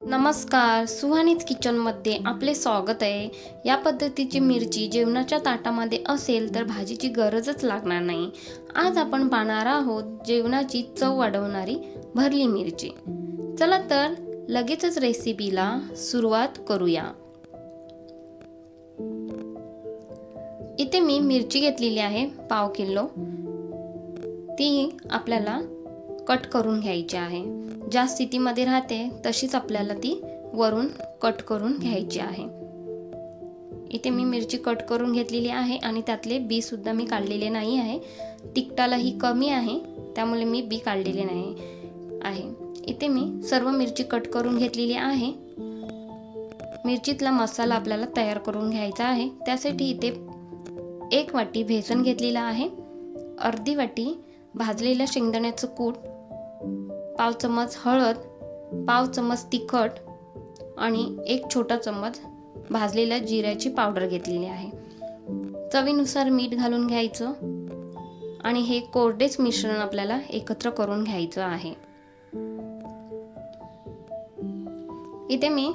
नमस्कार, सुहानीच किचनमध्ये आपले स्वागत आहे। या पद्धतीची मिरची जेवणाच्या ताटामध्ये असेल तर भाजीची गरजच लागणार नाही। आज आपण पाहणार आहोत जेवणाची चव वाढवणारी भरली मिरची। चला तर लगेचच रेसिपीला सुरुवात करूया। इथे मी मिरची घेतलेली आहे पाव किलो। ती आपल्याला कट करून घ्यायची आहे। ज्या स्थितीमध्ये राहते तशीच आपल्याला ती वरून कट करून घ्यायची आहे। इथे मी मिरची कट करून घेतलेली आहे आणि त्यातले बी सुद्धा मी काढलेले नाही आहे। तिखटाला ही कमी आहे त्यामुळे मी बी काढलेले नाही आहे। इथे मी सर्व मिरची कट करून घेतलेली आहे। मिरचीतला मसाला आपल्याला तयार करून घ्यायचा आहे। त्यासाठी इथे 1 वाटी बेसन घेतलेला आहे, अर्धी वाटी भाजलेल्या शेंगदाण्याचं कूट, पाव चमच हळद, पाव चमच तिखट आणि 1 छोटा चमच भाजलेल्या जिऱ्याची पावडर घेतलेली आहे। चवीनुसार मीठ घालून घ्यायचं आणि हे कोरडेच मिश्रण आपल्याला एकत्र करून घ्यायचं आहे। इथे मी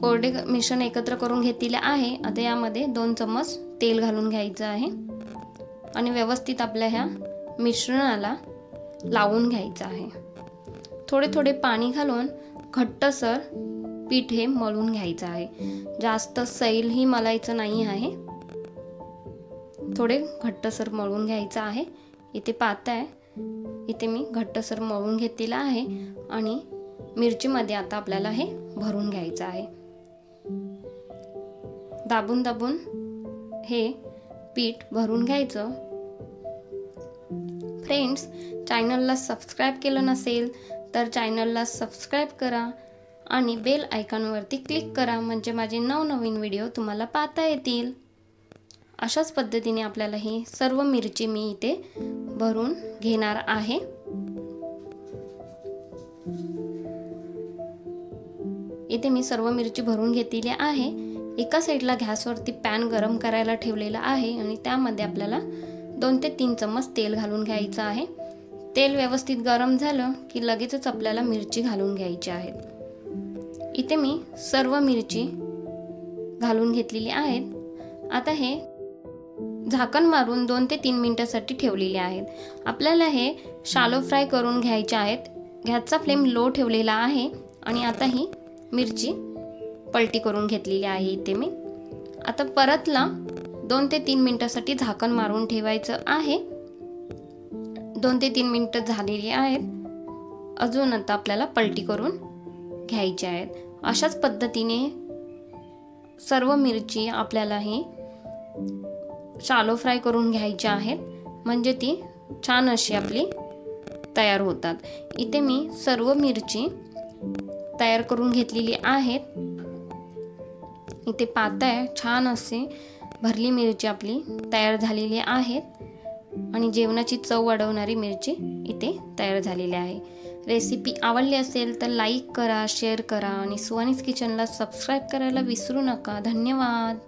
कोरडे मिश्रण एकत्र करून घेतलेले आहे। आता यामध्ये 2 चमच तेल घालून घ्यायचं आहे आणि व्यवस्थित आपल्या ह्या मिश्रणाला लावून घ्यायचं आहे। थोडे थोडे पाणी घालून घट्टसर पीठ हे मळून घ्यायचं आहे। जास्त सैल ही मळायचं नाही आहे, थोडे घट्टसर मळून घ्यायचं आहे। इथे पाहताय, इथे मी घट्टसर मळून घेतलेला आहे आणि मिरचीमध्ये आता आपल्याला हे भरून घ्यायचं आहे। दाबून दाबून हे पीठ भरून घ्यायचं। फ्रेंड्स, चॅनलला सबस्क्राइब केलं नसेल तर चॅनलला सबस्क्राइब करा आणि बेल आयकॉनवरती क्लिक करा, म्हणजे माझे नवनवीन व्हिडिओ तुम्हाला पाहता येतील। अशाच पद्धतीने आपल्याला ही सर्व मिरची मी इथे भरून घेणार आहे। इथे मी सर्व मिरची भरून घेतलेली आहे। एका साईडला गॅसवरती पॅन गरम करायला ठेवलेला आहे आणि त्यामध्ये आपल्याला 2 ते 3 चमच तेल घालून घ्यायचं आहे। तेल व्यवस्थित गरम झालं की लगेचच आपल्याला मिरची घालून घ्यायची आहे। इथे मी सर्व मिरची घालून घेतलेली आहेत। आता हे झाकण मारून 2 ते 3 मिनिटांसाठी ठेवलेले आहेत। आपल्याला हे शॅलो फ्राय करून घ्यायचे आहेत। गॅसचा फ्लेम लो ठेवलेला आहे आणि आता ही मिरची पलटी करून घेतलेली आहे। इथे मी आता परतला 2 ते 3 मिनिटांसाठी झाकण मारून ठेवायचं आहे। 2 ते 3 मिनिटं झालेली आहेत। अजून आता आपल्याला पलटी करून घ्यायची आहेत। अशाच पद्धतीने सर्व मिरची आपल्याला ही शॅलो फ्राय करून घ्यायची आहेत, म्हणजे ती छान अशी आपली तयार होतात। इथे मी सर्व मिरची तयार करून घेतलेली आहेत। इथे पाहताय, छान असे भरली मिरची आपली तयार झालेली आहेत आणि जेवणाची चव वाढवणारी मिरची इथे तयार झालेली आहे। रेसिपी आवडली असेल तर लाईक करा, शेअर करा आणि सुहानीज किचनला सबस्क्राइब करायला विसरू नका। धन्यवाद।